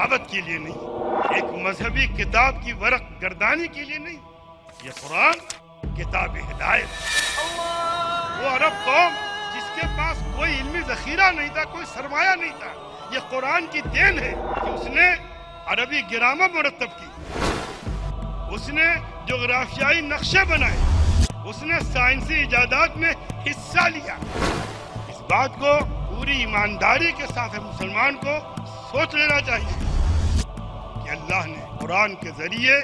دعوت کے لیے نہیں، ایک مذہبی کتاب کی ورق گردانی کے لیے نہیں، یہ قرآن کتاب ہدایت۔ وہ عرب قوم جس کے پاس کوئی علمی ذخیرہ نہیں تھا، کوئی سرمایہ نہیں تھا، یہ قرآن کی دین ہے کہ اس نے عربی گرامر مرتب کی، اس نے جغرافیائی نقشے بنائے، اس نے سائنسی ایجادات میں حصہ لیا۔ اس بات کو پوری ایمانداری کے ساتھ مسلمان کو سوچ لینا چاہیے کہ اللہ نے قرآن کے ذریعے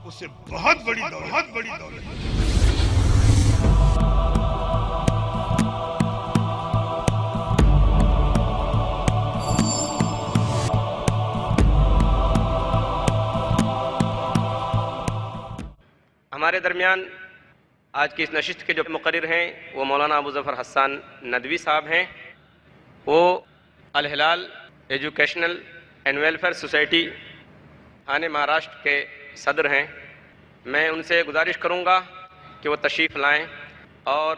اسے بہت بڑی دولت دی۔ ہمارے درمیان آج کی اس نشست کے جو مقرر ہیں وہ مولانا ابو ظفر حسان ندوی صاحب ہیں۔ وہ Alhilal educational and welfare society تھانے مہاراشٹر کے صدر ہیں۔ میں ان سے گزارش کروں گا کہ وہ تشریف لائیں اور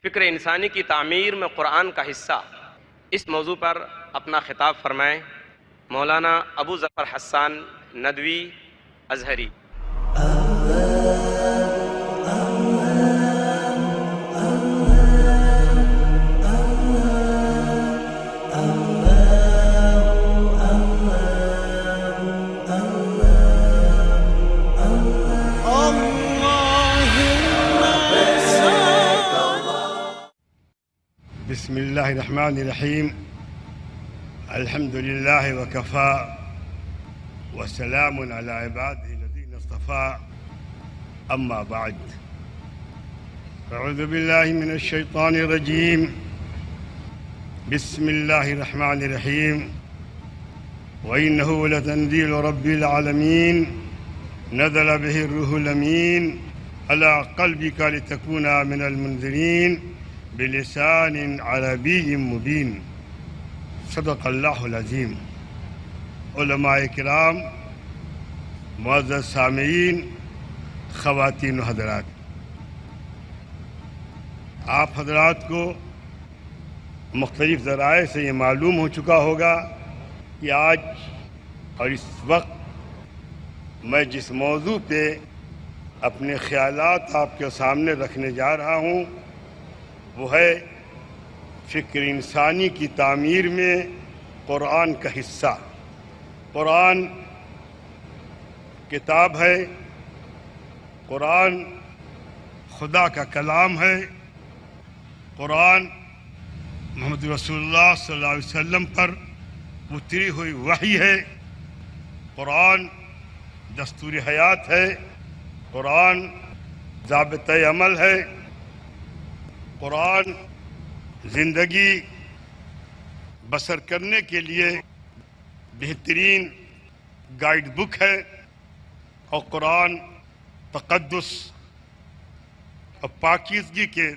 فکر انسانی کی تعمیر میں قرآن کا حصہ اس موضوع پر اپنا خطاب فرمائیں۔ مولانا ابو ظفر حسان ندوی ازہری۔ بسم اللہ الرحمن الرحیم، الحمد للہ وکفا وسلام علی عبادہ الذین اصطفیٰ، اما بعد، اعوذ باللہ من الشیطان الرجیم، بسم اللہ الرحمن الرحیم، وإنه لتنزیل رب العالمین نزل به الروح الامین على قلبك لتكون من المنذرین بلسان عربی مبین۔ صدق اللہ العظیم۔ علماء کرام، معزز سامعین، خواتین و حضرات، آپ حضرات کو مختلف ذرائع سے یہ معلوم ہو چکا ہوگا کہ آج اور اس وقت میں جس موضوع پہ اپنے خیالات آپ کے سامنے رکھنے جا رہا ہوں وہ ہے فکر انسانی کی تعمیر میں قرآن کا حصہ۔ قرآن کتاب ہے، قرآن خدا کا کلام ہے، قرآن محمد رسول اللہ صلی اللہ علیہ وسلم پر اتری ہوئی وحی ہے، قرآن دستور حیات ہے، قرآن ضابطۂ عمل ہے، قرآن زندگی بسر کرنے کے لیے بہترین گائیڈ بک ہے، اور قرآن تقدس اور پاکیزگی کے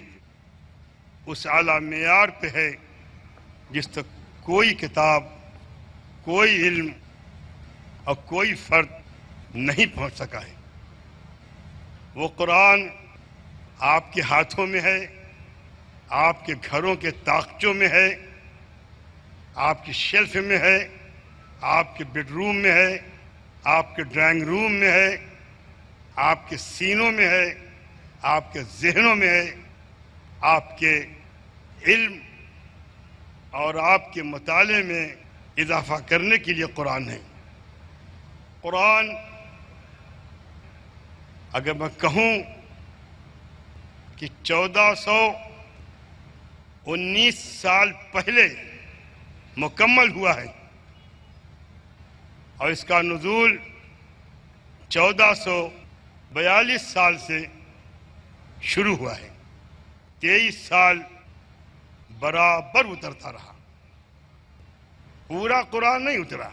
اس اعلیٰ معیار پہ ہے جس تک کوئی کتاب، کوئی علم اور کوئی فرد نہیں پہنچ سکا ہے۔ وہ قرآن آپ کے ہاتھوں میں ہے، آپ کے گھروں کے طاقچوں میں ہے، آپ کی شیلف میں ہے، آپ کے بیڈ روم میں ہے، آپ کے ڈرائنگ روم میں ہے، آپ کے سینوں میں ہے، آپ کے ذہنوں میں ہے، آپ کے علم اور آپ کے مطالعے میں اضافہ کرنے کے لیے قرآن ہے۔ قرآن اگر میں کہوں کہ 1419 سال پہلے مکمل ہوا ہے اور اس کا نزول 1442 سال سے شروع ہوا ہے، 23 سال برابر اترتا رہا، پورا قرآن نہیں اترا،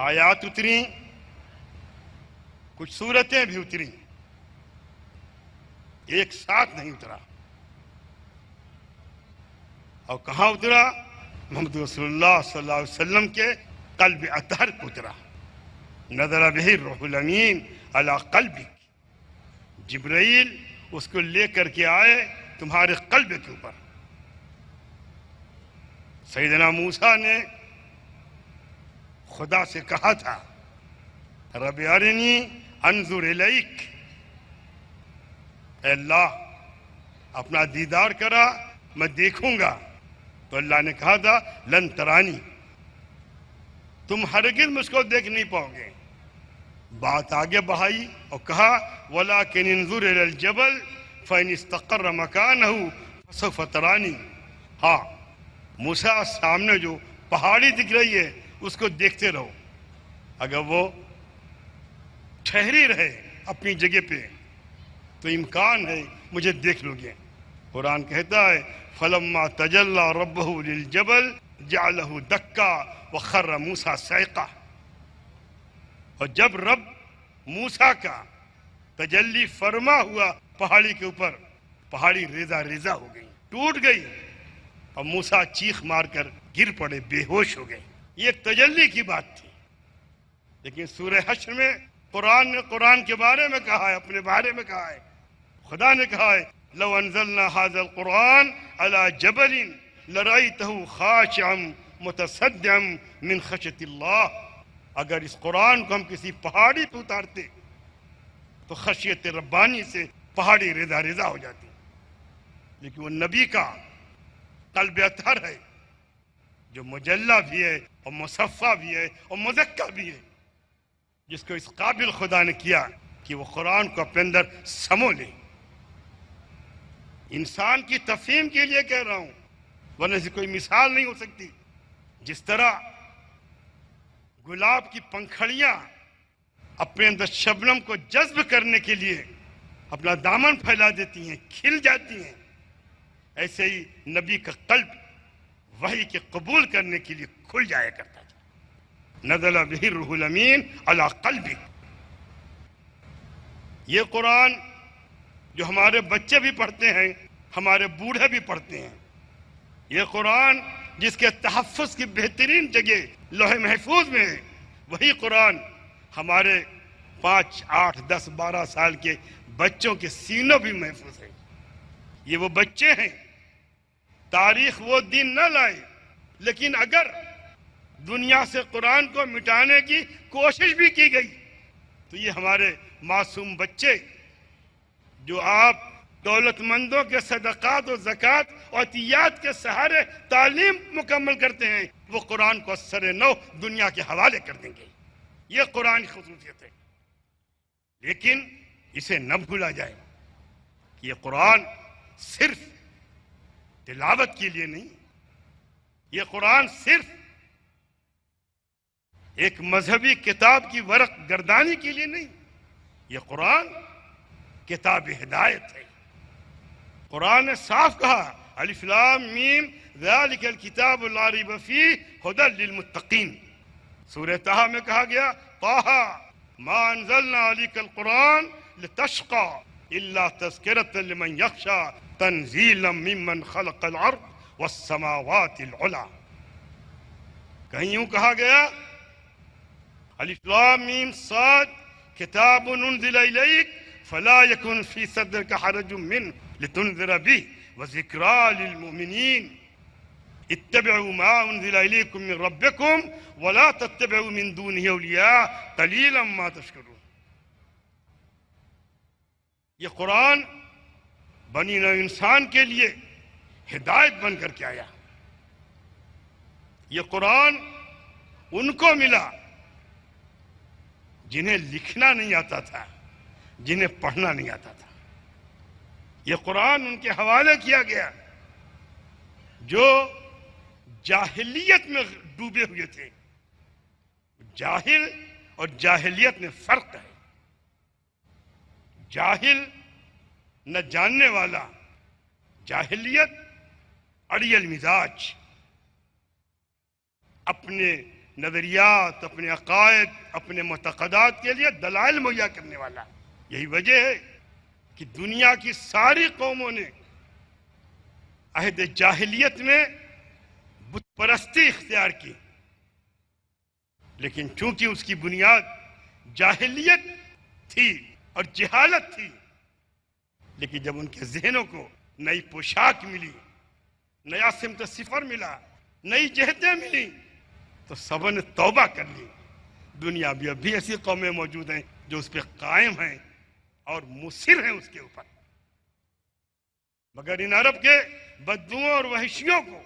آیات اتری، کچھ سورتیں بھی اتری، ایک ساتھ نہیں اترا۔ اور کہاں اترا؟ محمد رسول اللہ صلی اللہ علیہ وسلم کے قلب اطہر کو اترا۔ نزل به الروح الامین علی قلبک، جبرائیل اس کو لے کر کے آئے تمہارے قلب کے اوپر۔ سیدنا موسیٰ نے خدا سے کہا تھا رب ارنی انظر الیک، اے اللہ اپنا دیدار کرا میں دیکھوں گا. تو اللہ نے کہا تھا لن ترانی، تم ہرگز مجھ کو دیکھ نہیں پاؤ گے. بات آگے بڑھائی اور کہا وَلَكِنْ انظُرْ إِلَى الْجَبَلِ فَإِنِ اسْتَقَرَّ مَكَانَهُ فَسَوْفَ تَرَانِي. ہاں موسیٰ سامنے جو پہاڑی دکھ رہی ہے اس کو دیکھتے رہو، اگر وہ ٹھہری رہے اپنی جگہ پہ تو امکان ہے مجھے دیکھ لو گے. قرآن کہتا ہے فَلَمَّا تَجَلَّى رَبُّهُ لِلْجَبَلِ جَعَلَهُ دَكًّا وَخَرَّ مُوسَىٰ صَعِقًا. اور جب رب موسیٰ کا تجلی فرما ہوا پہاڑی کے اوپر، پہاڑی ریزہ ریزہ ہو گئی، ٹوٹ گئی، اور موسیٰ چیخ مار کر گر پڑے، بے ہوش ہو گئے. یہ تجلی کی بات تھی. لیکن سورہ حشر میں قرآن نے قرآن کے بارے میں کہا ہے، اپنے بارے میں کہا ہے. خدا نے کہا ہے لو انزلنا هذا القرآن على جبل لرأيته خاشعا متصدعا من خشية الله. اگر اس قرآن کو ہم کسی پہاڑی پہ اتارتے تو خشیت ربانی سے پہاڑی ریزہ ریزہ ہو جاتی. لیکن وہ نبی کا قلب اطہر ہے جو مجلہ بھی ہے اور مصفہ بھی ہے اور مزکہ بھی ہے، جس کو اس قابل خدا نے کیا کہ وہ قرآن کو اپنے اندر سمو لے. انسان کی تفہیم کے لیے کہہ رہا ہوں، ورنہ سے کوئی مثال نہیں ہو سکتی. جس طرح گلاب کی پنکھڑیاں اپنے اندر شبنم کو جذب کرنے کے لیے اپنا دامن پھیلا دیتی ہیں، کھل جاتی ہیں، ایسے ہی نبی کا قلب وحی کے قبول کرنے کے لیے کھل جایا کرتا تھا. نزل بہ الروح الامین علی قلبک. یہ قرآن جو ہمارے بچے بھی پڑھتے ہیں، ہمارے بوڑھے بھی پڑھتے ہیں، یہ قرآن جس کے تحفظ کی بہترین جگہ لوح محفوظ میں ہے، وہی قرآن ہمارے 5, 8, 10, 12 سال کے بچوں کے سینوں بھی محفوظ ہے. یہ وہ بچے ہیں. تاریخ وہ دن نہ لائے، لیکن اگر دنیا سے قرآن کو مٹانے کی کوشش بھی کی گئی تو یہ ہمارے معصوم بچے جو آپ دولت مندوں کے صدقات و زکوٰۃ اور عطیات کے سہارے تعلیم مکمل کرتے ہیں، وہ قرآن کو سر نو دنیا کے حوالے کر دیں گے. یہ قرآن کی خصوصیت ہے. لیکن اسے نہ بھولا جائے کہ یہ قرآن صرف تلاوت کے لیے نہیں، یہ قرآن صرف ایک مذہبی کتاب کی ورق گردانی کے لیے نہیں، یہ قرآن کتاب ہدایت ہے. قرآن نے صاف کہا الف لام میم ذالک الکتاب لا ریب فیہ ھدی للمتقین. سورہ طٰہٰ میں کہا گیا طٰہٰ ما انزلنا علیک القرآن لتشقى الا تذکرۃ لمن یخشی تنزیلا ممن خلق الارض والسماوات العلی. کہیں یوں کہا گیا الف لام میم صاد کتاب انزل الیک فلا یکن فی صدرک حرج منہ لتنذر به وذکریٰ للمؤمنین اتبعوا ما انزل الیکم من ربکم ولا تتبعوا من دونہ اولیاء قلیلا ما تشکرون. یہ قرآن بنی نوع انسان کے لیے ہدایت بن کر کے آیا. یہ قرآن ان کو ملا جنہیں لکھنا نہیں آتا تھا، جنہیں پڑھنا نہیں آتا تھا. یہ قرآن ان کے حوالے کیا گیا جو جاہلیت میں ڈوبے ہوئے تھے. جاہل اور جاہلیت میں فرق ہے. جاہل نہ جاننے والا، جاہلیت اڑیل مزاج، اپنے نظریات، اپنے عقائد، اپنے معتقدات کے لیے دلائل مہیا کرنے والا. یہی وجہ ہے کہ دنیا کی ساری قوموں نے عہد جاہلیت میں بت پرستی اختیار کی، لیکن چونکہ اس کی بنیاد جاہلیت تھی اور جہالت تھی، لیکن جب ان کے ذہنوں کو نئی پوشاک ملی، نیا سمت صفر ملا، نئی جہتیں ملی، تو سب نے توبہ کر لی. دنیا میں اب بھی ایسی قومیں موجود ہیں جو اس پہ قائم ہیں اور مصر ہیں اس کے اوپر. مگر ان عرب کے بدوؤں اور وحشیوں کو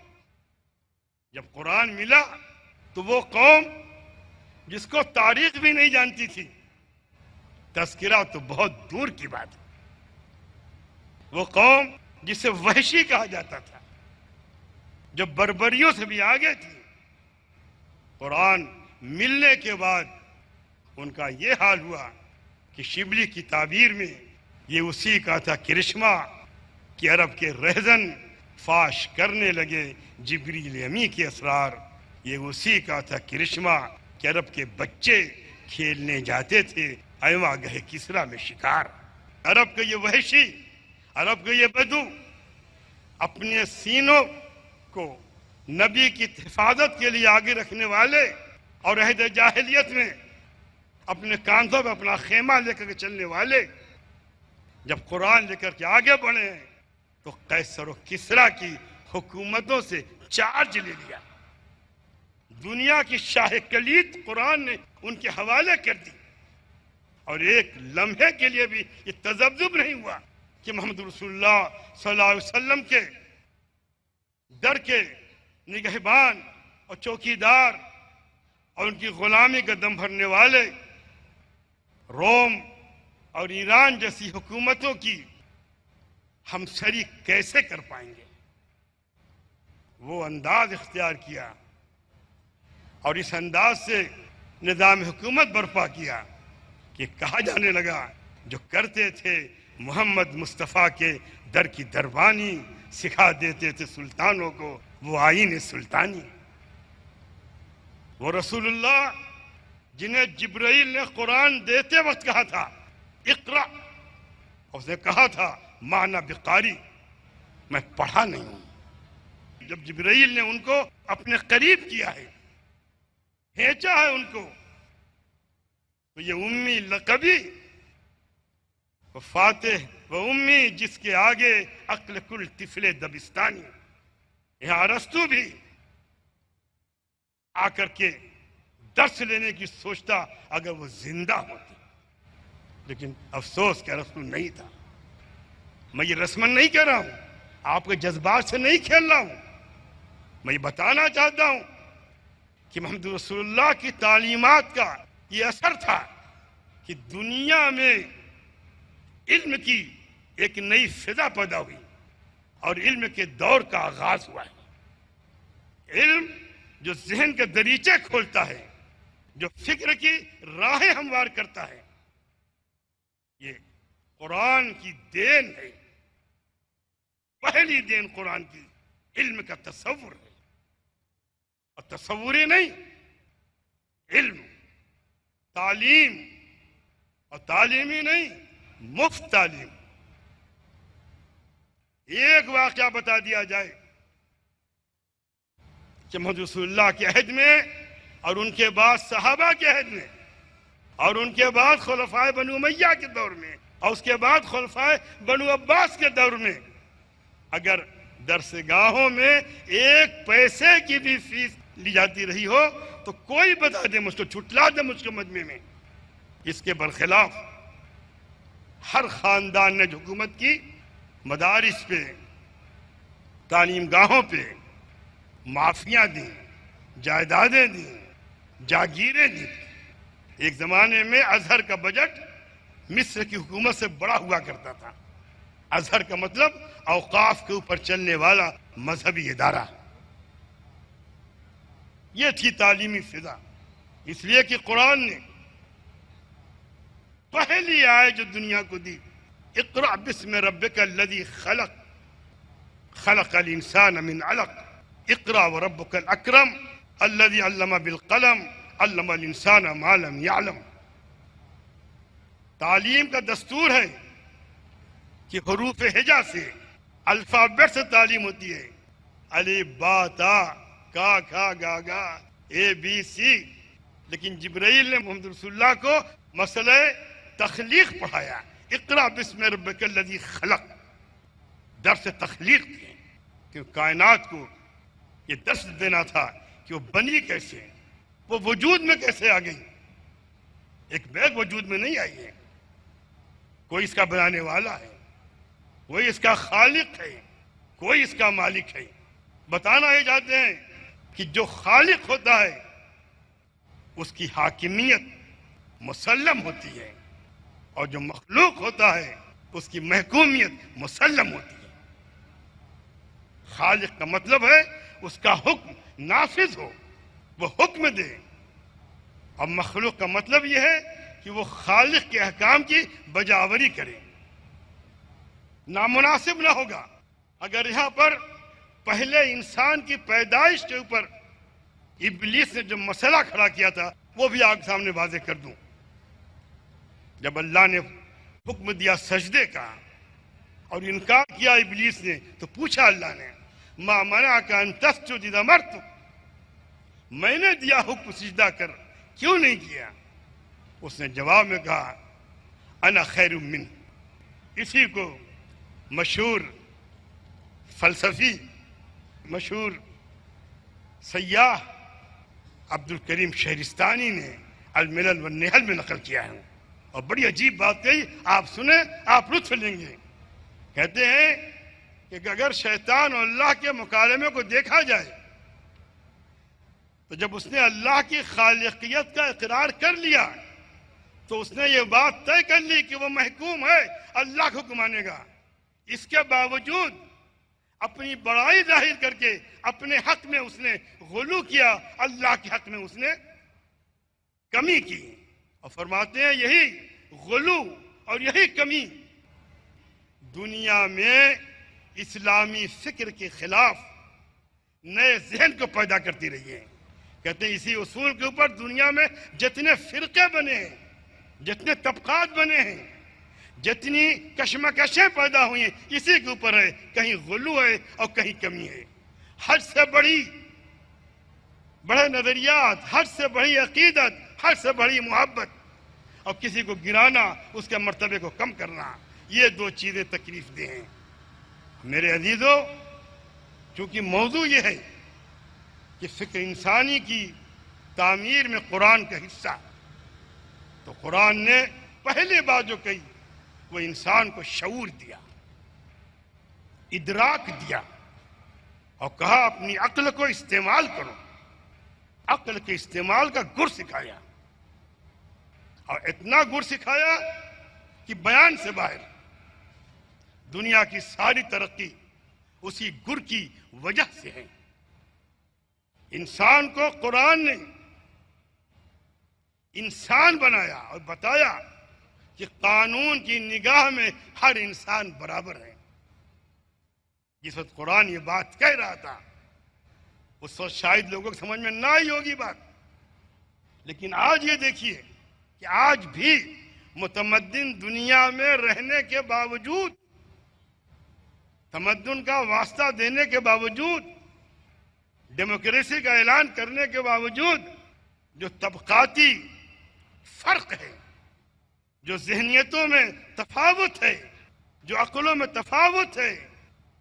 جب قرآن ملا تو وہ قوم جس کو تاریخ بھی نہیں جانتی تھی، تذکرہ تو بہت دور کی بات ہے، وہ قوم جسے وحشی کہا جاتا تھا، جو بربریوں سے بھی آگے تھی، قرآن ملنے کے بعد ان کا یہ حال ہوا کہ شبلی کی تعبیر میں یہ اسی کا تھا کرشمہ کہ عرب کے رہزن فاش کرنے لگے جبریل امی کے اسرار. یہ اسی کا تھا کرشمہ کہ عرب کے بچے کھیلنے جاتے تھے ایواں گہے کسرا میں شکار. عرب کے یہ وحشی، عرب کے یہ بدو اپنے سینوں کو نبی کی حفاظت کے لیے آگے رکھنے والے اور عہد جاہلیت میں اپنے کاندھوں پہ اپنا خیمہ لے کر کے چلنے والے جب قرآن لے کر کے آگے بڑھے ہیں تو قیصر و کسریٰ کی حکومتوں سے چارج لے لیا. دنیا کی شاہ کلید قرآن نے ان کے حوالے کر دی اور ایک لمحے کے لیے بھی یہ تذبذب نہیں ہوا کہ محمد رسول اللہ صلی اللہ علیہ وسلم کے در کے نگہبان اور چوکیدار اور ان کی غلامی کا دم بھرنے والے روم اور ایران جیسی حکومتوں کی ہم سری کیسے کر پائیں گے. وہ انداز اختیار کیا اور اس انداز سے نظام حکومت برپا کیا کہ کہا جانے لگا جو کرتے تھے محمد مصطفیٰ کے در کی دربانی، سکھا دیتے تھے سلطانوں کو وہ آئین سلطانی. وہ رسول اللہ جنہیں جبرائیل نے قرآن دیتے وقت کہا تھا اقرأ، اس نے کہا تھا معنی بقاری، میں پڑھا نہیں ہوں. جب جبرائیل نے ان کو اپنے قریب کیا ہے، بھیجا ہے ان کو، تو یہ امی لقبی و فاتح و امی جس کے آگے عقل کل طفل دبستانی. یہاں ارسطو بھی آ کر کے درس لینے کی سوچتا اگر وہ زندہ ہوتی، لیکن افسوس کہ ارسطو نہیں تھا. میں یہ رسمن نہیں کہہ رہا ہوں، آپ کے جذبات سے نہیں کھیل رہا ہوں. میں یہ بتانا چاہتا ہوں کہ محمد رسول اللہ کی تعلیمات کا یہ اثر تھا کہ دنیا میں علم کی ایک نئی فضا پیدا ہوئی اور علم کے دور کا آغاز ہوا ہے. علم جو ذہن کے دریچے کھولتا ہے، جو فکر کی راہیں ہموار کرتا ہے، یہ قرآن کی دین ہے. پہلی دین قرآن کی علم کا تصور ہے، اور تصوری نہیں، علم، تعلیم، اور تعلیمی نہیں، مفت تعلیم. ایک واقعہ بتا دیا جائے کہ محمد رسول اللہ کے عہد میں اور ان کے بعد صحابہ کے عہد میں اور ان کے بعد خلفائے بنو امیہ کے دور میں اور اس کے بعد خلفائے بنو عباس کے دور میں اگر درس گاہوں میں 1 پیسے کی بھی فیس لی جاتی رہی ہو تو کوئی بتا دے مجھ کو، چھٹلا دے مجھ کو مجمع میں. اس کے برخلاف ہر خاندان نے جو حکومت کی، مدارس پہ، تعلیم گاہوں پہ معافیاں دیں، جائیدادیں دیں، جاگیریں دیں. ایک زمانے میں ازہر کا بجٹ مصر کی حکومت سے بڑا ہوا کرتا تھا. ازہر کا مطلب اوقاف کے اوپر چلنے والا مذہبی ادارہ. یہ تھی تعلیمی فضا. اس لیے کہ قرآن نے پہلی آیت جو دنیا کو دی، اقرأ بسم ربک الذی خلق، خلق الانسان من علق، اقرأ وربک الاکرم الذی علم بالقلم علم الانسان ما لم یعلم. تعلیم کا دستور ہے کہ حروف ہجا سے، الفابیٹ سے تعلیم ہوتی ہے. الف با تا کا کھا گا گا اے بی سی. لیکن جبرائیل نے محمد رسول اللہ کو مسئلہ تخلیق پڑھایا. اقرأ بسم ربک الذی خلق، درس تخلیق دیے کہ کائنات کو یہ درس دینا تھا کہ وہ بنی کیسے، وہ وجود میں کیسے آ گئی؟ ایک بیگ وجود میں نہیں آئی ہے، کوئی اس کا بنانے والا ہے، کوئی اس کا خالق ہے، کوئی اس کا مالک ہے۔ بتانا یہ چاہتے ہیں کہ جو خالق ہوتا ہے اس کی حاکمیت مسلم ہوتی ہے، اور جو مخلوق ہوتا ہے اس کی محکومیت مسلم ہوتی ہے۔ خالق کا مطلب ہے اس کا حکم نافذ ہو، وہ حکم دے، اور مخلوق کا مطلب یہ ہے کہ وہ خالق کے احکام کی بجاوری کرے۔ نامناسب نہ ہوگا اگر یہاں پر پہلے انسان کی پیدائش کے اوپر ابلیس نے جو مسئلہ کھڑا کیا تھا وہ بھی آپ کے سامنے واضح کر دوں۔ جب اللہ نے حکم دیا سجدے کا اور انکار کیا ابلیس نے، تو پوچھا اللہ نے ما منعک ان تسجد اذ امرتک، میں نے دیا حکم سجدہ کر، کیوں نہیں کیا؟ اس نے جواب میں کہا انا خیر منہ۔ اسی کو مشہور فلسفی، مشہور سیاح عبد الکریم شہرستانی نے الملل والنحل میں نقل کیا ہے، اور بڑی عجیب بات کہی، آپ سنیں آپ لطف لیں گے۔ کہتے ہیں کہ اگر شیطان اور اللہ کے مکالمے کو دیکھا جائے تو جب اس نے اللہ کی خالقیت کا اقرار کر لیا تو اس نے یہ بات طے کر لی کہ وہ محکوم ہے، اللہ کو حکم مانے گا۔ اس کے باوجود اپنی بڑائی ظاہر کر کے اپنے حق میں اس نے غلو کیا، اللہ کے حق میں اس نے کمی کی، اور فرماتے ہیں یہی غلو اور یہی کمی دنیا میں اسلامی فکر کے خلاف نئے ذہن کو پیدا کرتی رہی ہے۔ کہتے ہیں اسی اصول کے اوپر دنیا میں جتنے فرقے بنے ہیں، جتنے طبقات بنے ہیں، جتنی کشمکشیں پیدا ہوئی ہیں، اسی کے اوپر ہے، کہیں غلو ہے اور کہیں کمی ہے۔ حد سے بڑے نظریات، حد سے بڑی عقیدت، حد سے بڑی محبت، اور کسی کو گرانا، اس کے مرتبے کو کم کرنا، یہ دو چیزیں تکلیف دہ ہیں۔ میرے عزیزو، چونکہ موضوع یہ ہے کہ فکر انسانی کی تعمیر میں قرآن کا حصہ، تو قرآن نے پہلی بات جو کہی وہ انسان کو شعور دیا، ادراک دیا، اور کہا اپنی عقل کو استعمال کرو۔ عقل کے استعمال کا گر سکھایا، اور اتنا گر سکھایا کہ بیان سے باہر۔ دنیا کی ساری ترقی اسی گر کی وجہ سے ہے۔ انسان کو قرآن نے انسان بنایا اور بتایا کہ قانون کی نگاہ میں ہر انسان برابر ہے۔ جس وقت قرآن یہ بات کہہ رہا تھا اس وقت شاید لوگوں کو سمجھ میں نہ آئی ہوگی بات، لیکن آج یہ دیکھیے کہ آج بھی متمدن دنیا میں رہنے کے باوجود، تمدن کا واسطہ دینے کے باوجود، ڈیموکریسی کا اعلان کرنے کے باوجود، جو طبقاتی فرق ہے، جو ذہنیتوں میں تفاوت ہے، جو عقلوں میں تفاوت ہے،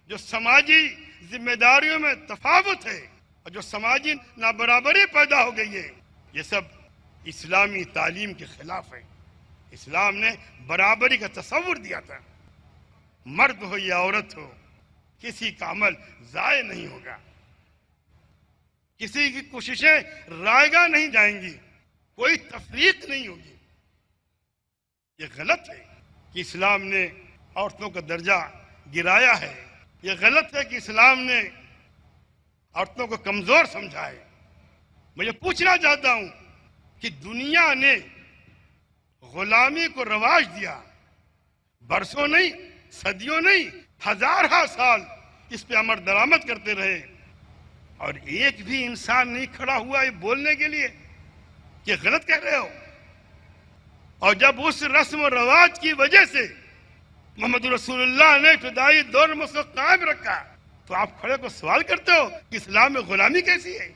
جو سماجی ذمہ داریوں میں تفاوت ہے، اور جو سماجی نابرابری پیدا ہو گئی ہے، یہ سب اسلامی تعلیم کے خلاف ہے۔ اسلام نے برابری کا تصور دیا تھا، مرد ہو یا عورت ہو، کسی کا عمل ضائع نہیں ہوگا، کسی کی کوششیں رائیگاں نہیں جائیں گی، کوئی تفریق نہیں ہوگی۔ یہ غلط ہے کہ اسلام نے عورتوں کا درجہ گرایا ہے، یہ غلط ہے کہ اسلام نے عورتوں کو کمزور سمجھا ہے۔ میں یہ پوچھنا چاہتا ہوں کہ دنیا نے غلامی کو رواج دیا، برسوں نہیں، صدیوں نہیں، ہزارہ سال اس پہ عمل درآمد کرتے رہے، اور ایک بھی انسان نہیں کھڑا ہوا یہ بولنے کے لیے کہ غلط کہہ رہے ہو۔ اور جب اس رسم و رواج کی وجہ سے محمد رسول اللہ نے ابتدائی دور میں اس کو قائم رکھا، تو آپ کھڑے کو سوال کرتے ہو کہ اسلام میں غلامی کیسی ہے؟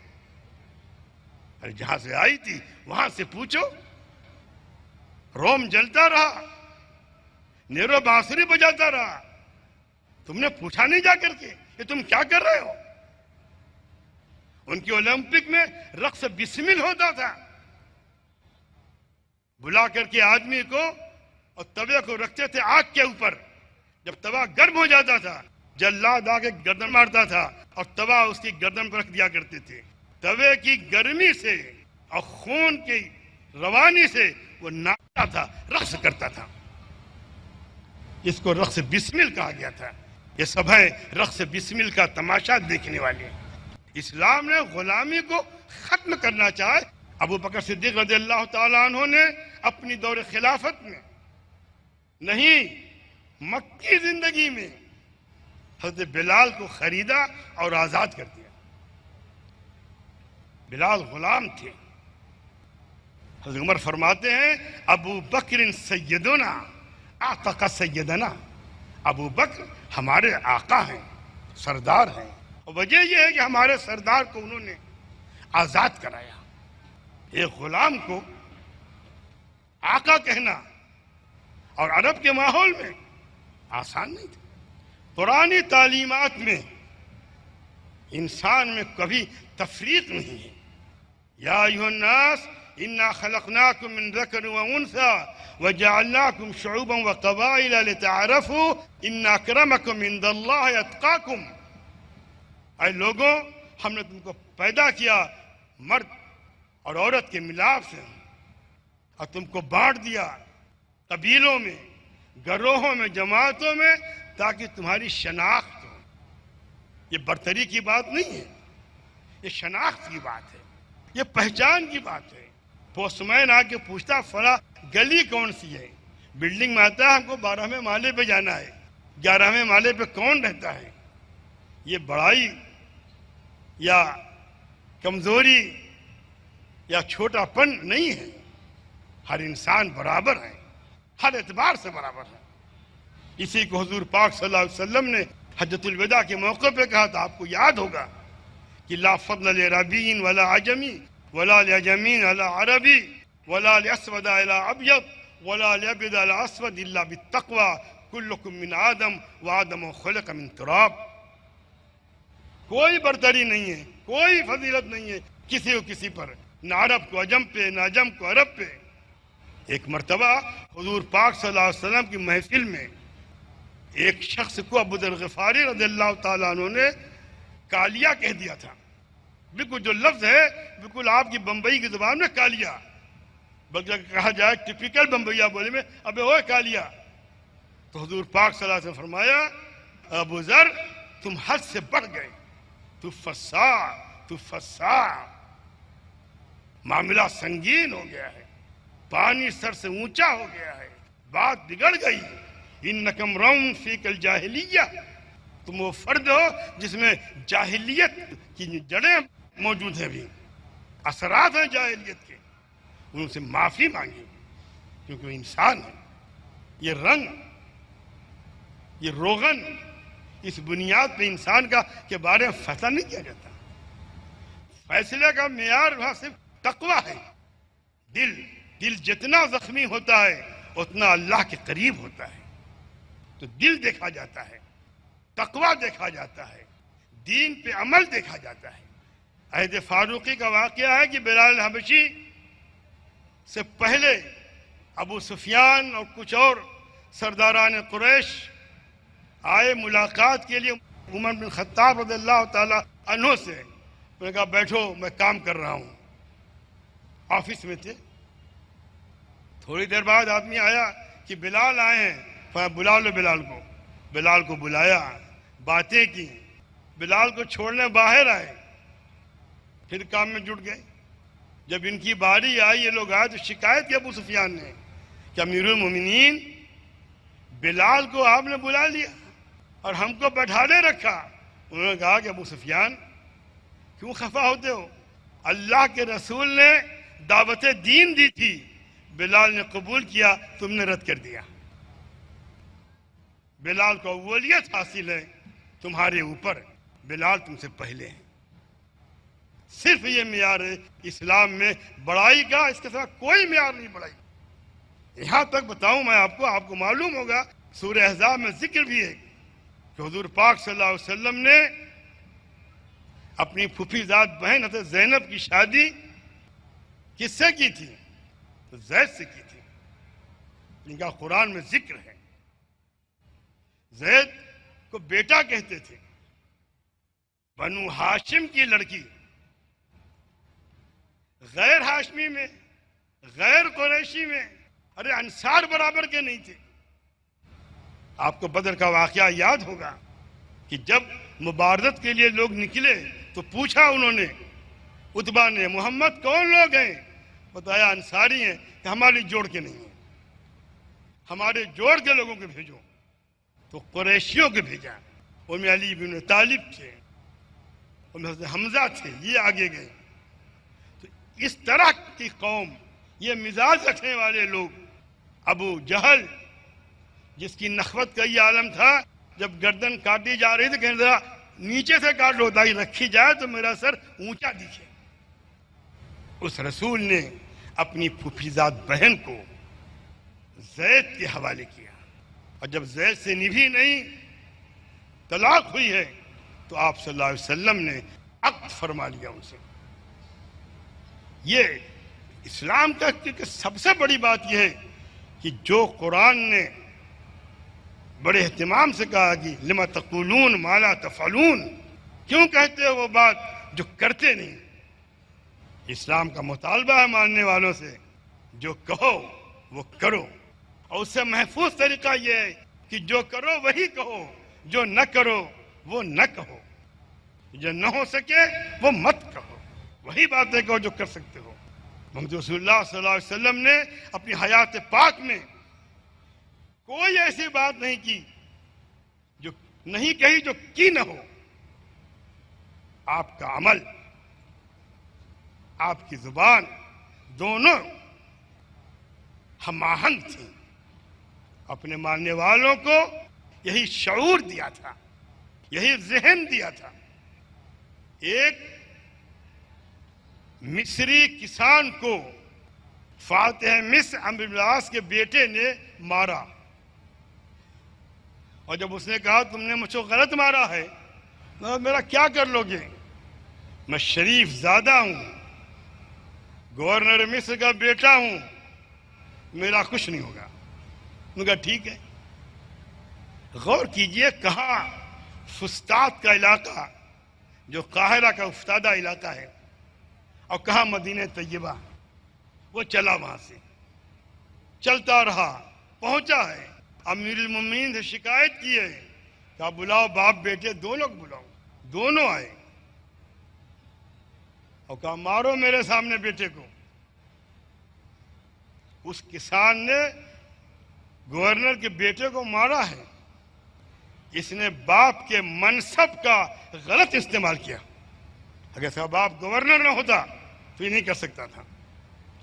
ارے جہاں سے آئی تھی وہاں سے پوچھو۔ روم جلتا رہا، نیرو بانسری بجاتا رہا، تم نے پوچھا نہیں جا کر کے کہ تم کیا کر رہے ہو؟ ان کی اولمپک میں رقص بسمل ہوتا تھا، بلا کر کے آدمی کو اور توے کو رکھتے تھے آگ کے اوپر، جب توا گرم ہو جاتا تھا جلاد آ کے گردن مارتا تھا اور توا اس کی گردن پر رکھ دیا کرتے تھے، توے کی گرمی سے اور خون کی روانی سے وہ ناچتا تھا، رقص کرتا تھا، اس کو رقص بسمل کہا گیا تھا۔ یہ سب ہے رقص بسمل کا تماشا دیکھنے والے۔ اسلام نے غلامی کو ختم کرنا چاہے، ابو بکر صدیق رضی اللہ تعالیٰ عنہ نے اپنی دور خلافت میں نہیں، مکی زندگی میں حضرت بلال کو خریدا اور آزاد کر دیا۔ بلال غلام تھے۔ حضرت عمر فرماتے ہیں ابو بکر سیدنا آقا سیدنا، ابو بکر ہمارے آقا ہیں، سردار ہیں، اور وجہ یہ ہے کہ ہمارے سردار کو انہوں نے آزاد کرایا۔ ایک غلام کو آقا کہنا اور عرب کے ماحول میں آسان نہیں تھا۔ پرانی تعلیمات میں انسان میں کبھی تفریق نہیں ہے۔ یا ایھا الناس انا خلقناکم من ذکر و انثی وجعلناکم شعوبا وقبائل لتعارفوا ان اکرمکم عند اللہ اتقاکم۔ اے لوگوں، ہم نے تم کو پیدا کیا مرد اور عورت کے ملاپ سے، اور تم کو بانٹ دیا قبیلوں میں، گروہوں میں، جماعتوں میں، تاکہ تمہاری شناخت ہو۔ یہ برتری کی بات نہیں ہے، یہ شناخت کی بات ہے، یہ پہچان کی بات ہے۔ پوسٹ مین آ کے پوچھتا فلاں گلی کون سی ہے، بلڈنگ میں آتا ہے ہم کو 12ویں مالے پہ جانا ہے، 11ویں مالے پہ کون رہتا ہے۔ یہ بڑائی یا کمزوری یا چھوٹا پن نہیں ہے، ہر انسان برابر ہے، ہر اعتبار سے برابر ہے۔ اسی کو حضور پاک صلی اللہ علیہ وسلم نے حجۃ الوداع کے موقع پہ کہا تھا، آپ کو یاد ہوگا کہ لا فضل لعربی ولا عجمی ولا لعجمی علی عربی ولا لاسود علی ابیض ولا لابیض علی اسود الا بالتقوی کلکم من آدم وآدم خلق من تراب۔ کوئی برتری نہیں ہے، کوئی فضیلت نہیں ہے کسی کو کسی پر، نہ عرب کو عجم پہ، نہ عجم کو عرب پہ۔ ایک مرتبہ حضور پاک صلی اللہ علیہ وسلم کی محفل میں ایک شخص کو ابو ذر غفاری رضی اللہ تعالیٰ عنہ نے کالیا کہہ دیا تھا۔ بالکل جو لفظ ہے بالکل آپ کی بمبئی کی زبان میں کالیا، بلکہ کہا جائے ٹپیکل بمبئیا بولے میں ابے اوے کالیا۔ تو حضور پاک صلی اللہ علیہ وسلم فرمایا ابو ذر تم حد سے بڑھ گئے، تو فسا، معاملہ سنگین ہو گیا ہے، پانی سر سے اونچا ہو گیا ہے، بات بگڑ گئی۔ انکم رون فیک الجاہلیہ، تم وہ فرد ہو جس میں جاہلیت کی جڑیں موجود ہیں، بھی اثرات ہیں جاہلیت کے، ان سے معافی مانگی کیونکہ وہ انسان ہے۔ یہ رنگ، یہ روغن، اس بنیاد پہ انسان کا کے بارے میں فیصلہ نہیں کیا جاتا۔ فیصلے کا معیار وہاں صرف تقویٰ ہے۔ دل جتنا زخمی ہوتا ہے اتنا اللہ کے قریب ہوتا ہے۔ تو دل دیکھا جاتا ہے، تقویٰ دیکھا جاتا ہے، دین پہ عمل دیکھا جاتا ہے۔ عہد فاروقی کا واقعہ ہے کہ بلال حبشی سے پہلے ابو سفیان اور کچھ اور سرداران قریش آئے ملاقات کے لیے عمر بن خطاب رضی اللہ تعالیٰ عنہ سے۔ انہوں نے کہا بیٹھو میں کام کر رہا ہوں، آفس میں تھے۔ تھوڑی دیر بعد آدمی آیا کہ بلال آئے ہیں، بلا لو بلال کو۔ بلال کو بلایا، باتیں کی، بلال کو چھوڑنے باہر آئے، پھر کام میں جٹ گئے۔ جب ان کی باری آئی، یہ لوگ آئے تو شکایت کی ابو سفیان نے کہ امیر المومنین بلال کو آپ نے بلا لیا اور ہم کو بٹھانے رکھا۔ انہوں نے کہا کہ ابو سفیان کیوں خفا ہوتے ہو؟ اللہ کے رسول نے دعوت دین دی تھی، بلال نے قبول کیا، تم نے رد کر دیا۔ بلال کو اولیت حاصل ہے تمہارے اوپر، بلال تم سے پہلے ہیں۔ صرف یہ معیار ہے اسلام میں بڑائی کا، اس کے ساتھ کوئی معیار نہیں بڑائی۔ یہاں تک بتاؤں میں آپ کو معلوم ہوگا سورہ احزاب میں ذکر بھی ہے کہ حضور پاک صلی اللہ علیہ وسلم نے اپنی پھوپھی زاد بہن حضرت زینب کی شادی کس سے کی تھی؟ تو زید سے کی تھی، ان کا قرآن میں ذکر ہے۔ زید کو بیٹا کہتے تھے، بنو ہاشم کی لڑکی، غیر ہاشمی میں، غیر قریشی میں، ارے انصار برابر کے نہیں تھے۔ آپ کو بدر کا واقعہ یاد ہوگا کہ جب مبارزت کے لیے لوگ نکلے تو پوچھا انہوں نے، عتبہ نے، محمد کون لوگ ہیں؟ بتایا انصاری ہیں۔ کہ ہماری جوڑ کے نہیں ہیں، ہمارے جوڑ کے لوگوں کو بھیجو۔ تو قریشیوں کو بھیجا، ان میں علی بن طالب تھے، ان میں حضرت حمزہ تھے، یہ آگے گئے۔ تو اس طرح کی قوم، یہ مزاج رکھنے والے لوگ، ابو جہل جس کی نخوت کا یہ عالم تھا، جب گردن کاٹی جا رہی تھی کہنے لگا نیچے سے کاٹ لو تاکہ رکھی جائے تو میرا سر اونچا دکھے۔ اس رسول نے اپنی پھوپھیزاد بہن کو زید کے حوالے کیا، اور جب زید سے نبھی نہیں، طلاق ہوئی ہے، تو آپ صلی اللہ علیہ وسلم نے عقد فرما لیا ان سے۔ یہ اسلام کا سب سے بڑی بات یہ ہے کہ جو قرآن نے بڑے اہتمام سے کہا کہ لما تقولون ما لا تفعلون، کیوں کہتے ہو وہ بات جو کرتے نہیں؟ اسلام کا مطالبہ ہے ماننے والوں سے، جو کہو وہ کرو، اور اس سے محفوظ طریقہ یہ ہے کہ جو کرو وہی کہو، جو نہ کرو وہ نہ کہو، جو نہ ہو سکے وہ مت کہو، وہی باتیں کہو جو کر سکتے ہو۔ محمد رسول اللہ صلی اللہ علیہ وسلم نے اپنی حیات پاک میں کوئی ایسی بات نہیں کی جو نہیں کہی جو کی نہ ہو۔ آپ کا عمل، آپ کی زبان دونوں ہم آہنگ تھیں۔ اپنے ماننے والوں کو یہی شعور دیا تھا، یہی ذہن دیا تھا۔ ایک مصری کسان کو فاتح مصر عمرو بن العاص کے بیٹے نے مارا، اور جب اس نے کہا تم نے مجھ کو غلط مارا ہے، میرا کیا کر لو گے؟ میں شریف زادہ ہوں، گورنر مصر کا بیٹا ہوں، میرا کچھ نہیں ہوگا۔ انہوں نے کہا ٹھیک ہے۔ غور کیجئے کہاں فسطاط کا علاقہ جو قاہرہ کا افتادہ علاقہ ہے، اور کہاں مدینہ طیبہ۔ وہ چلا وہاں سے، چلتا رہا، پہنچا ہے، امیر المومنین سے شکایت کی ہے، کہا بلاؤ باپ بیٹے دونوں کو بلاؤ۔ دونوں آئے اور کہا مارو میرے سامنے بیٹے کو۔ اس کسان نے گورنر کے بیٹے کو مارا ہے، اس نے باپ کے منصب کا غلط استعمال کیا۔ اگر اس کا باپ گورنر نہ ہوتا تو یہ نہیں کر سکتا تھا۔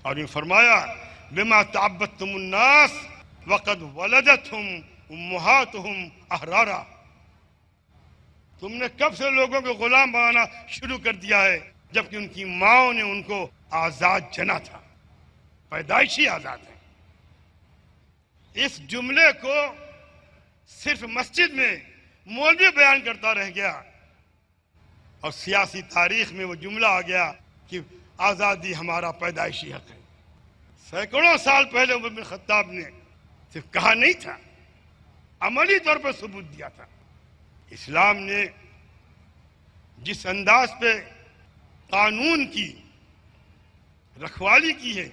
اور یہ فرمایا بما تعبدتم الناس وقد ولدتهم امہاتهم احرارا، تم نے کب سے لوگوں کو غلام بنانا شروع کر دیا ہے جبکہ ان کی ماؤں نے ان کو آزاد جنا تھا، پیدائشی آزاد ہیں۔ اس جملے کو صرف مسجد میں مولوی بیان کرتا رہ گیا، اور سیاسی تاریخ میں وہ جملہ آ گیا کہ آزادی ہمارا پیدائشی حق ہے۔ سینکڑوں سال پہلے عمر بن خطاب نے صرف کہا نہیں تھا، عملی طور پر ثبوت دیا تھا۔ اسلام نے جس انداز پہ قانون کی رکھوالی کی ہے،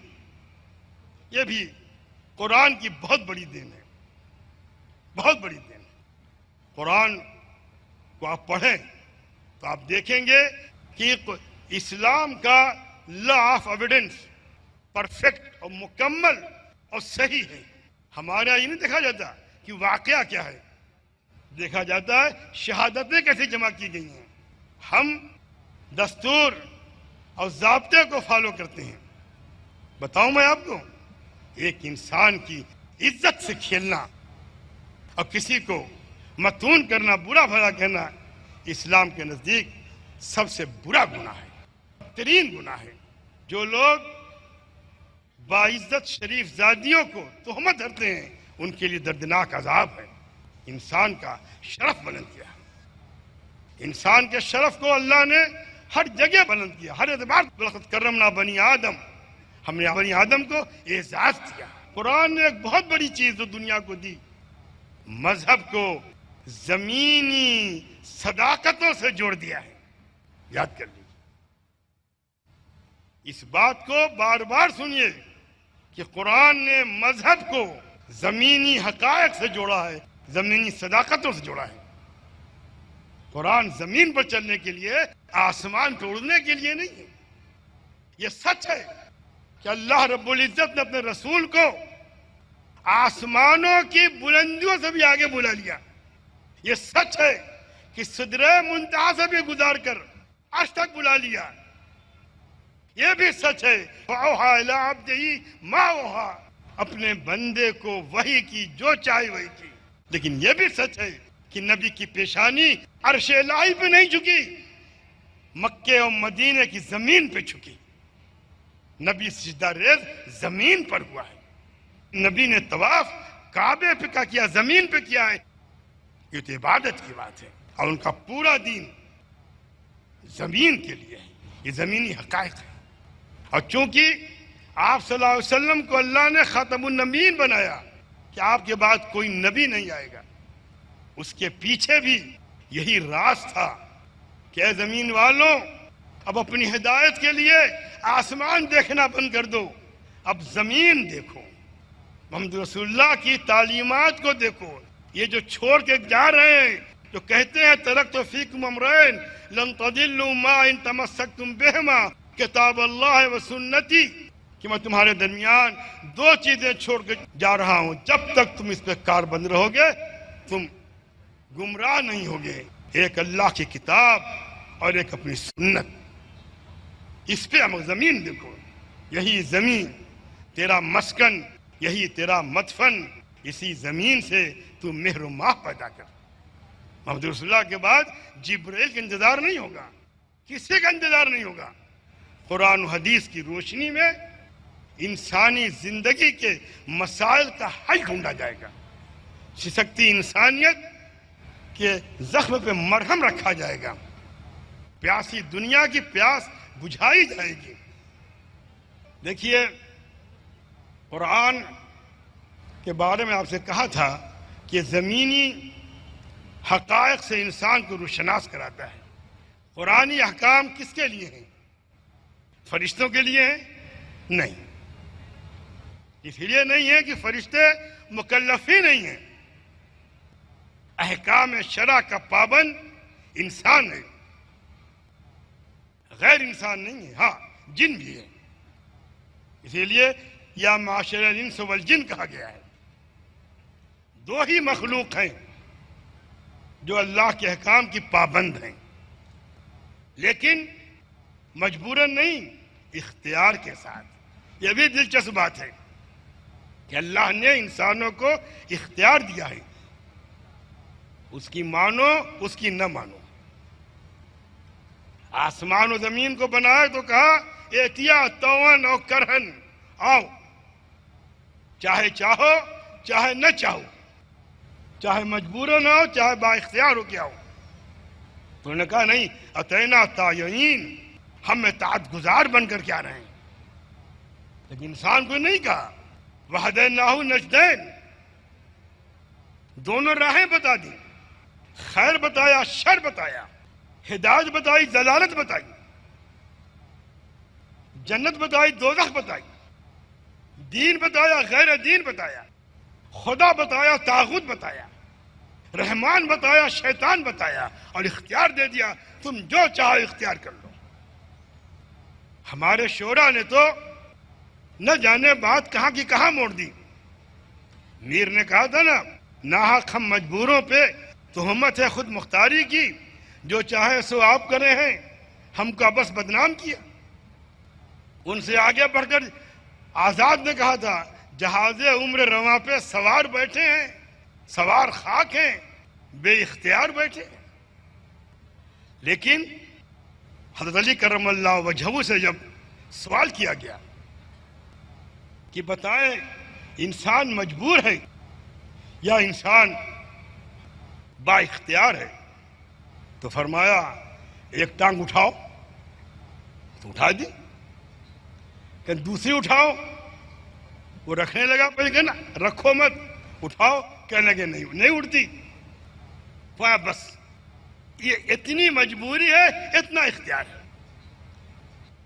یہ بھی قرآن کی بہت بڑی دین ہے، بہت بڑی دین ہے۔ قرآن کو آپ پڑھیں تو آپ دیکھیں گے کہ اسلام کا لا آف ایویڈنس پرفیکٹ اور مکمل اور صحیح ہے۔ ہمارے یہاں یہ نہیں دیکھا جاتا کہ واقعہ کیا ہے، دیکھا جاتا ہے شہادتیں کیسے جمع کی گئی ہیں۔ ہم دستور اور ضابطے کو فالو کرتے ہیں۔ بتاؤں میں آپ کو، ایک انسان کی عزت سے کھیلنا اور کسی کو متون کرنا، برا بھلا کہنا، اسلام کے نزدیک سب سے برا گناہ ہے، ترین گناہ ہے۔ جو لوگ باعزت شریف زادیوں کو تہمت دھرتے ہیں ان کے لیے دردناک عذاب ہے۔ انسان کا شرف بلند کیا، انسان کے شرف کو اللہ نے ہر جگہ بلند کیا، ہر اعتبار بلند کرمنا بنی آدم، ہم نے بنی آدم کو اعزاز دیا۔ قرآن نے ایک بہت بڑی چیز جو دنیا کو دی، مذہب کو زمینی صداقتوں سے جوڑ دیا ہے۔ یاد کر لیجیے، اس بات کو بار بار سنیے کہ قرآن نے مذہب کو زمینی حقائق سے جوڑا ہے، زمینی صداقتوں سے جوڑا ہے۔ قرآن زمین پر چلنے کے لیے، آسمان پہ اڑنے کے لیے نہیں ہے۔ یہ سچ ہے کہ اللہ رب العزت نے اپنے رسول کو آسمانوں کی بلندیوں سے بھی آگے بلا لیا۔ یہ سچ ہے کہ سدرہ منتہا سے بھی گزار کر عرش تک بلا لیا۔ یہ بھی سچ ہے فَأَوْحَىٰ إِلَىٰ عَبْدِهِ مَا أَوْحَىٰ، اپنے بندے کو وحی کی جو چاہے وہی کی۔ لیکن یہ بھی سچ ہے کہ نبی کی پیشانی عرش الہی پہ نہیں جھکی، مکے اور مدینے کی زمین پہ جھکی۔ نبی سجدہ ریز زمین پر ہوا ہے، نبی نے طواف کعبے پہ کا کیا، زمین پہ کیا ہے۔ یہ تو عبادت کی بات ہے، اور ان کا پورا دین زمین کے لیے ہے، یہ زمینی حقائق ہے۔ اور چونکہ آپ صلی اللہ علیہ وسلم کو اللہ نے خاتم النبیین بنایا کہ آپ کے بعد کوئی نبی نہیں آئے گا، اس کے پیچھے بھی یہی راز تھا کہ اے زمین والوں، اب اپنی ہدایت کے لیے آسمان دیکھنا بند کر دو، اب زمین دیکھو، محمد رسول اللہ کی تعلیمات کو دیکھو۔ یہ جو چھوڑ کے جا رہے ہیں، جو کہتے ہیں ترکت فیکم امرین لن تضلوا ما ان تمسکتم بہما کتاب اللہ و سنتی، کہ میں تمہارے درمیان دو چیزیں چھوڑ کے جا رہا ہوں، جب تک تم اس پہ کار بند رہو گے تم گمراہ نہیں ہوگے۔ ایک اللہ کی کتاب اور ایک اپنی سنت، اس پہ ہم زمین دیکھو، یہی زمین تیرا مسکن، یہی تیرا مدفن، اسی زمین سے تو مہر و ماہ پیدا کر۔ محمد رسول اللہ کے بعد جبرائیل کا انتظار نہیں ہوگا، کسی کا انتظار نہیں ہوگا۔ قرآن و حدیث کی روشنی میں انسانی زندگی کے مسائل کا حل ڈھونڈا جائے گا، سسکتی انسانیت کے زخم پہ مرہم رکھا جائے گا، پیاسی دنیا کی پیاس بجھائی جائے گی۔ دیکھیے، قرآن کے بارے میں آپ سے کہا تھا کہ زمینی حقائق سے انسان کو روشناس کراتا ہے۔ قرآنی احکام کس کے لیے ہیں؟ فرشتوں کے لیے ہیں؟ نہیں، اس لیے نہیں ہے کہ فرشتے مکلفی نہیں ہیں۔ احکام شرع کا پابند انسان ہے، غیر انسان نہیں ہے، ہاں جن بھی ہے۔ اسی لیے یا معاشر الانس والجن کہا گیا ہے۔ دو ہی مخلوق ہیں جو اللہ کے احکام کی پابند ہیں، لیکن مجبوراً نہیں، اختیار کے ساتھ۔ یہ بھی دلچسپ بات ہے کہ اللہ نے انسانوں کو اختیار دیا ہے، اس کی مانو اس کی نہ مانو۔ آسمان و زمین کو بنایا تو کہا ایتیا توان اور کرہن، آؤ، چاہے چاہو چاہے نہ چاہو، چاہے مجبوراً آؤ چاہے با اختیار ہو کے آؤ۔ تو انہوں نے کہا نہیں، اتینا طائعین، ہم اطاعت گزار بن کر کے آ رہے ہیں۔ لیکن انسان کو نہیں کہا وَہَدَيْنَاهُ النَّجْدَيْنِ، دونوں راہیں بتا دی، خیر بتایا شر بتایا، ہدایت بتائی ضلالت بتائی، جنت بتائی دوزخ بتائی، دین بتایا غیر دین بتایا، خدا بتایا طاغوت بتایا، رحمان بتایا شیطان بتایا، اور اختیار دے دیا تم جو چاہو اختیار کر لو۔ ہمارے شعراء نے تو نہ جانے بات کہاں کی کہاں موڑ دی۔ میر نے کہا تھا نا، ناحق ہم مجبوروں پہ تہمت ہے خود مختاری کی، جو چاہے سو آپ کرے ہیں، ہم کا بس بدنام کیا۔ ان سے آگے بڑھ کر آزاد نے کہا تھا، جہاز عمر رواں پہ سوار بیٹھے ہیں، سوار خاک ہیں، بے اختیار بیٹھے ہیں۔ لیکن حضرت علی کرم اللہ وجہہ سے جب سوال کیا گیا کہ بتائیں انسان مجبور ہے یا انسان با اختیار ہے، تو فرمایا ایک ٹانگ اٹھاؤ تو اٹھا دی، کہ دوسری اٹھاؤ، وہ رکھنے لگا، پہلے کہنا رکھو مت، اٹھاؤ، کہنے لگے نہیں اٹھتی، بس یہ اتنی مجبوری ہے، اتنا اختیار ہے۔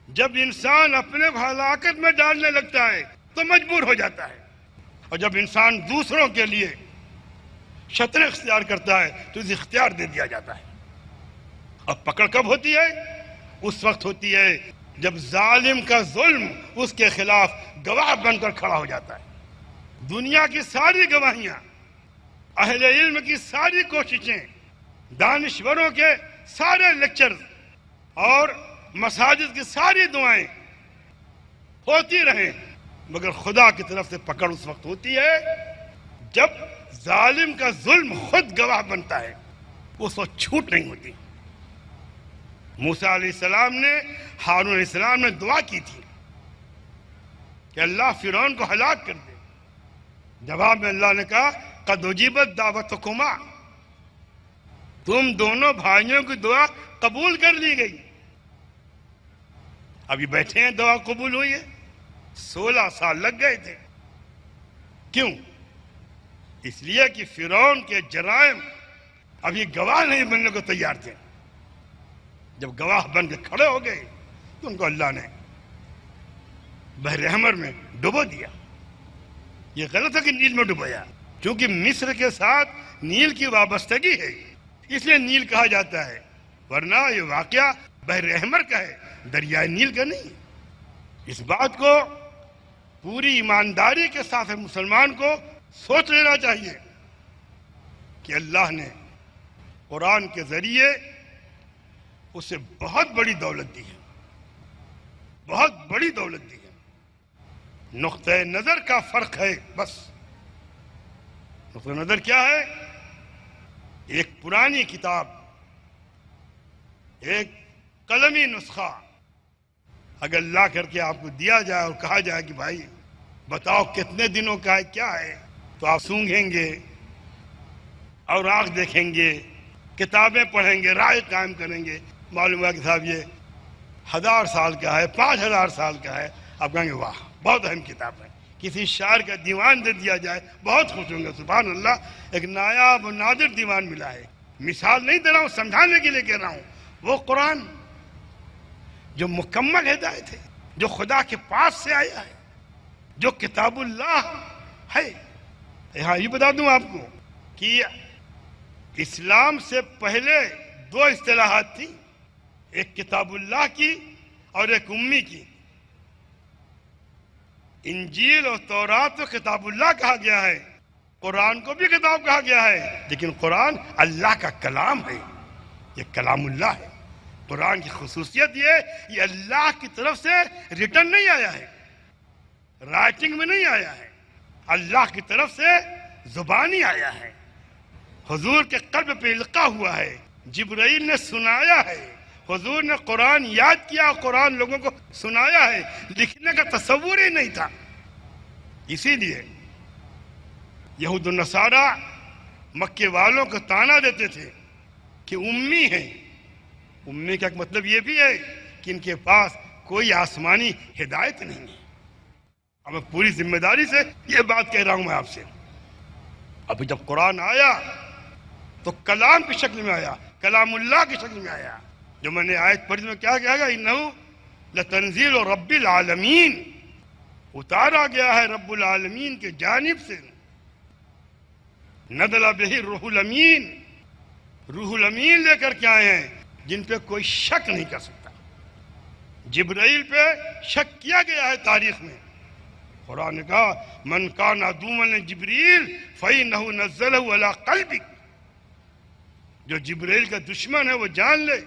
جب انسان اپنے کو ہلاکت میں ڈالنے لگتا ہے تو مجبور ہو جاتا ہے، اور جب انسان دوسروں کے لیے شطر اختیار کرتا ہے تو اسے اختیار دے دیا جاتا ہے۔ اور پکڑ کب ہوتی ہے؟ اس وقت ہوتی ہے جب ظالم کا ظلم اس کے خلاف گواہ بن کر کھڑا ہو جاتا ہے۔ دنیا کی ساری گواہیاں، اہل علم کی ساری کوششیں، دانشوروں کے سارے لیکچرز اور مساجد کی ساری دعائیں ہوتی رہیں، مگر خدا کی طرف سے پکڑ اس وقت ہوتی ہے جب ظالم کا ظلم خود گواہ بنتا ہے، اس وقت چھوٹ نہیں ہوتی۔ موسیٰ علیہ السلام نے، ہارون علیہ السلام نے دعا کی تھی کہ اللہ فرعون کو ہلاک کر دے۔ جواب میں اللہ نے کہا قد اجیبت دعوتکما، تم دونوں بھائیوں کی دعا قبول کر لی گئی۔ ابھی بیٹھے ہیں، دعا قبول ہوئی ہے، 16 سال لگ گئے تھے۔ کیوں؟ اس لیے کہ فرعون کے جرائم ابھی گواہ نہیں بننے کو تیار تھے۔ جب گواہ بن کے کھڑے ہو گئے تو ان کو اللہ نے بحر احمر میں ڈبو دیا۔ یہ غلط ہے کہ نیل میں ڈبویا، کیونکہ مصر کے ساتھ نیل کی وابستگی ہے، اس لیے نیل کہا جاتا ہے، ورنہ یہ واقعہ بحر احمر کا ہے، دریائے نیل کا نہیں۔ اس بات کو پوری ایمانداری کے ساتھ مسلمان کو سوچ لینا چاہیے کہ اللہ نے قرآن کے ذریعے اسے بہت بڑی دولت دی ہے، بہت بڑی دولت دی ہے۔ نقطہ نظر کا فرق ہے، بس نقطہ نظر کیا ہے؟ ایک پرانی کتاب، ایک قلمی نسخہ اگر لا کر کے آپ کو دیا جائے اور کہا جائے کہ بھائی بتاؤ کتنے دنوں کا ہے، کیا ہے، تو آپ سونگھیں گے اور آنکھ دیکھیں گے، کتابیں پڑھیں گے، رائے قائم کریں گے، معلوم ہے کہ صاحب یہ 1000 سال کا ہے، 5000 سال کا ہے، آپ کہیں گے واہ بہت اہم کتاب ہے۔ کسی شاعر کا دیوان دے دیا جائے بہت خوش ہوں گے، سبحان اللہ ایک نایاب و نادر دیوان ملا ہے۔ مثال نہیں دے رہا ہوں، سمجھانے کے لیے کہہ رہا ہوں، وہ قرآن جو مکمل ہدایت ہے، جو خدا کے پاس سے آیا ہے، جو کتاب اللہ ہے۔ یہاں یہ بتا دوں آپ کو کہ اسلام سے پہلے 2 اصطلاحات تھیں، ایک کتاب اللہ کی اور ایک امی کی۔ انجیل اور تورات تو کتاب اللہ کہا گیا ہے، قرآن کو بھی کتاب کہا گیا ہے، لیکن قرآن اللہ کا کلام ہے، یہ کلام اللہ ہے۔ قرآن کی خصوصیت یہ اللہ کی طرف سے ریٹن نہیں آیا ہے، رائٹنگ میں نہیں آیا ہے، اللہ کی طرف سے زبانی آیا ہے، حضور کے قلب پہ القا ہوا ہے، جبرائیل نے سنایا ہے، حضور نے قرآن یاد کیا، قرآن لوگوں کو سنایا ہے، لکھنے کا تصور ہی نہیں تھا۔ اسی لیے یہود و نصارہ مکے والوں کو تانا دیتے تھے کہ امی ہیں۔ امی کا ایک مطلب یہ بھی ہے کہ ان کے پاس کوئی آسمانی ہدایت نہیں ہے۔ اب میں پوری ذمہ داری سے یہ بات کہہ رہا ہوں میں آپ سے۔ ابھی جب قرآن آیا تو کلام کی شکل میں آیا، کلام اللہ کی شکل میں آیا۔ جو میں نے آیت پڑھی میں کیا کہا گا، انہو لتنزیل رب العالمین، اتارا گیا ہے رب العالمین کے جانب سے۔ نزل بہ الروح الامین، روح الامین لے کر کے آئے ہیں جن پہ کوئی شک نہیں کر سکتا۔ جبرائیل پہ شک کیا گیا ہے تاریخ میں۔ قرآن نے کہا من کان عدوا لجبریل فإنہ نزلہ علی قلبک، جو جبرائیل کا دشمن ہے وہ جان لے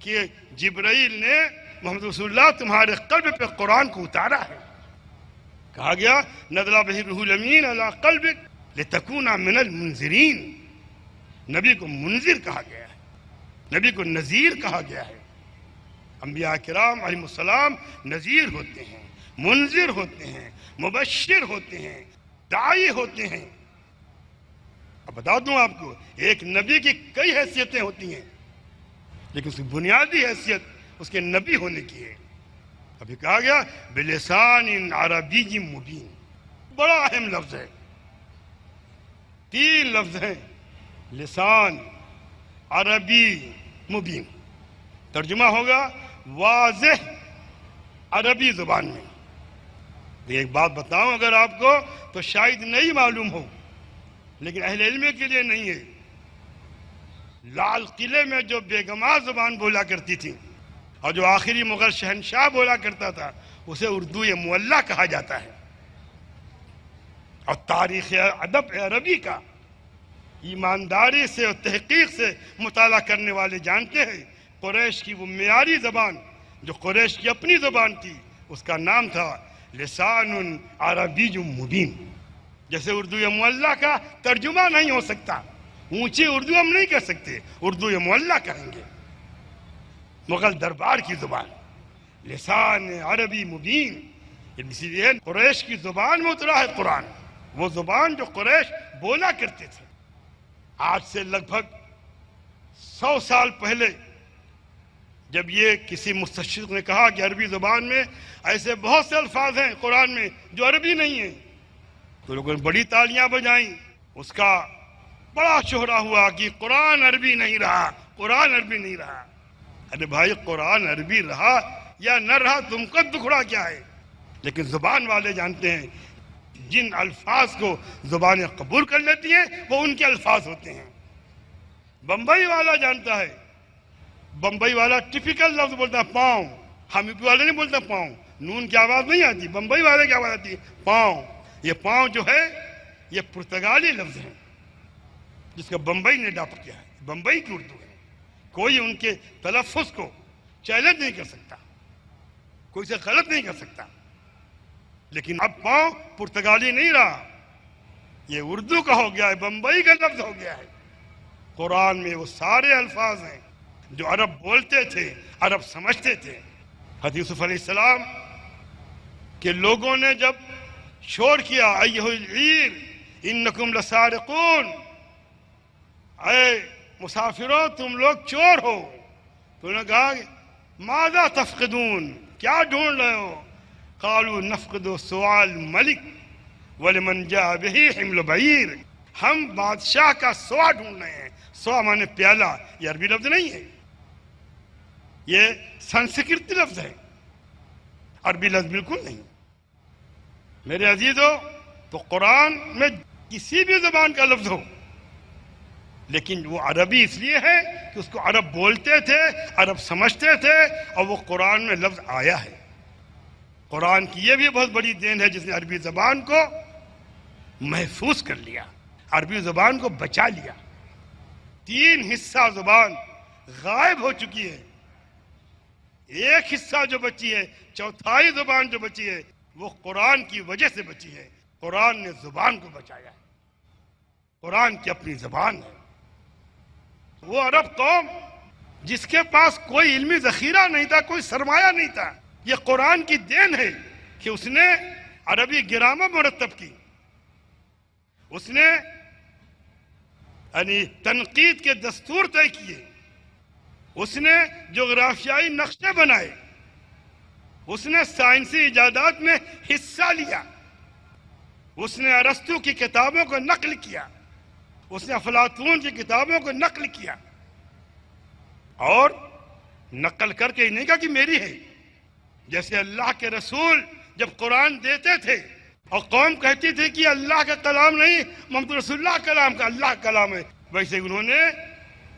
کہ جبرائیل نے محمد رسول اللہ تمہارے قلب پہ قرآن کو اتارا ہے۔ کہا گیا نزل بہ الروح الامین علی قلبک لتکون من المنذرین، نبی کو منذر کہا گیا ہے، نبی کو نذیر کہا گیا ہے۔ انبیاء کرام علیہ السلام نذیر ہوتے ہیں، منذر ہوتے ہیں، مبشر ہوتے ہیں، داعی ہوتے ہیں۔ اب بتا دوں آپ کو، ایک نبی کی کئی حیثیتیں ہوتی ہیں، لیکن اس کی بنیادی حیثیت اس کے نبی ہونے کی ہے۔ ابھی کہا گیا بلسان عربی مبین، بڑا اہم لفظ ہے، 3 لفظ ہیں، لسان، عربی، مبین، ترجمہ ہوگا واضح عربی زبان میں۔ ایک بات بتاؤں اگر آپ کو تو شاید نہیں معلوم ہو، لیکن اہل علم کے لیے نہیں ہے، لال قلعے میں جو بیگما زبان بولا کرتی تھی اور جو آخری مغل شہنشاہ بولا کرتا تھا اسے اردو معلیٰ کہا جاتا ہے۔ اور تاریخ ادب عربی کا ایمانداری سے اور تحقیق سے مطالعہ کرنے والے جانتے ہیں قریش کی وہ معیاری زبان جو قریش کی اپنی زبان تھی اس کا نام تھا لسان عربی مبین۔ جیسے اردو معلیٰ کا ترجمہ نہیں ہو سکتا، اونچی اردو ہم نہیں کہہ سکتے، اردو معلیٰ کہیں گے، مغل دربار کی زبان لسان عربی مبین، اسی لیے قریش کی زبان میں اترا ہے قرآن، وہ زبان جو قریش بولا کرتے تھے۔ آج سے لگ بھگ 100 سال پہلے جب یہ کسی مستشرق نے کہا کہ عربی زبان میں ایسے بہت سے الفاظ ہیں قرآن میں جو عربی نہیں ہیں، تو لوگوں نے بڑی تالیاں بجائیں، اس کا بڑا شہرہ ہوا کہ قرآن عربی نہیں رہا، قرآن عربی نہیں رہا۔ ارے بھائی قرآن عربی رہا یا نہ رہا تم کو دکھڑا کیا ہے؟ لیکن زبان والے جانتے ہیں جن الفاظ کو زبانیں قبول کر لیتی ہیں وہ ان کے الفاظ ہوتے ہیں۔ بمبئی والا جانتا ہے، بمبئی والا ٹپیکل لفظ بولتا ہے پاؤں، ہم یو پی والے نہیں بولتا پاؤں، نون کی آواز نہیں آتی، بمبئی والے کی آواز آتی ہے پاؤں۔ یہ پاؤں جو ہے یہ پرتگالی لفظ ہے جس کا بمبئی نے اڈاپٹ کیا ہے، بمبئی کی اردو ہے، کوئی ان کے تلفظ کو چیلنج نہیں کر سکتا، کوئی اسے غلط نہیں کر سکتا۔ لیکن اب پاؤں پرتگالی نہیں رہا، یہ اردو کا ہو گیا ہے، بمبئی کا لفظ ہو گیا ہے۔ قرآن میں وہ سارے الفاظ ہیں جو عرب بولتے تھے، عرب سمجھتے تھے۔ حضرت یوسف علیہ السلام کے لوگوں نے جب شور کیا ایھا العیر انکم لسارقون، اے مسافروں تم لوگ چور ہو، تو انہوں نے کہا ماذا تفقدون، کیا ڈھونڈ رہے ہو؟ قالوا نفقد سوال ملک ولمن جاء به حمل بعیر، ہم بادشاہ کا سوا ڈھونڈ رہے ہیں۔ سوا مانے پیالہ، یہ عربی لفظ نہیں ہے، یہ سنسکرت لفظ ہے، عربی لفظ بالکل نہیں۔ میرے عزیزو، تو قرآن میں کسی بھی زبان کا لفظ ہو لیکن وہ عربی اس لیے ہے کہ اس کو عرب بولتے تھے، عرب سمجھتے تھے، اور وہ قرآن میں لفظ آیا ہے۔ قرآن کی یہ بھی بہت بڑی دین ہے جس نے عربی زبان کو محفوظ کر لیا، عربی زبان کو بچا لیا۔ 3 حصہ زبان غائب ہو چکی ہے، ایک حصہ جو بچی ہے، چوتھائی زبان جو بچی ہے وہ قرآن کی وجہ سے بچی ہے۔ قرآن نے زبان کو بچایا ہے، قرآن کی اپنی زبان ہے۔ وہ عرب قوم جس کے پاس کوئی علمی ذخیرہ نہیں تھا، کوئی سرمایہ نہیں تھا، یہ قرآن کی دین ہے کہ اس نے عربی گرامر مرتب کی، اس نے یعنی تنقید کے دستور طے کیے، اس نے جغرافیائی نقشے بنائے، اس نے سائنسی ایجادات میں حصہ لیا، اس نے ارسطو کی کتابوں کو نقل کیا، اس نے افلاطون کی کتابوں کو نقل کیا، اور نقل کر کے نہیں کہا کہ میری ہے۔ جیسے اللہ کے رسول جب قرآن دیتے تھے اور قوم کہتی تھی کہ اللہ کا کلام نہیں، محمد رسول اللہ کلام کا، اللہ کا کلام ہے، ویسے انہوں نے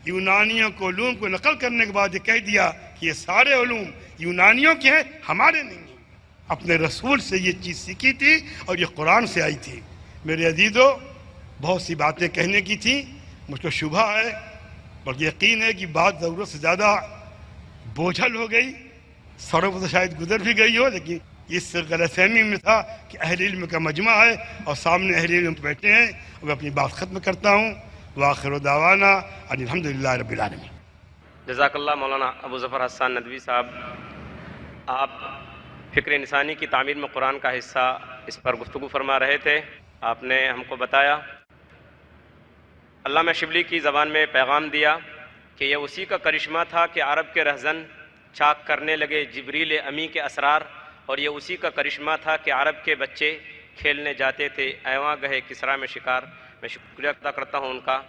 یونانیوں کو علوم کو نقل کرنے کے بعد یہ کہہ دیا کہ یہ سارے علوم یونانیوں کے ہیں، ہمارے نہیں ہیں۔ اپنے رسول سے یہ چیز سیکھی تھی اور یہ قرآن سے آئی تھی۔ میرے عزیزو، بہت سی باتیں کہنے کی تھیں، مجھ کو شبہ ہے بلکہ یقین ہے کہ بات ضرورت سے زیادہ بوجھل ہو گئی، سڑوں پر تو شاید گزر بھی گئی ہو، لیکن اس غلط فہمی میں تھا کہ اہل علم کا مجمع ہے اور سامنے اہل علم بیٹھے ہیں، اور میں اپنی بات ختم کرتا ہوں۔ وآخر دعوانا ان الحمدللہ رب العالمین۔ جزاک اللہ مولانا ابو ظفر حسان ندوی صاحب، آپ فکر انسانی کی تعمیر میں قرآن کا حصہ اس پر گفتگو فرما رہے تھے۔ آپ نے ہم کو بتایا، علامہ شبلی کی زبان میں پیغام دیا کہ یہ اسی کا کرشمہ تھا کہ عرب کے رہزن چاک کرنے لگے جبریل امی کے اسرار، اور یہ اسی کا کرشمہ تھا کہ عرب کے بچے کھیلنے جاتے تھے ایواں گہے کسریٰ میں شکار۔ میں شکریہ ادا کرتا ہوں ان کا۔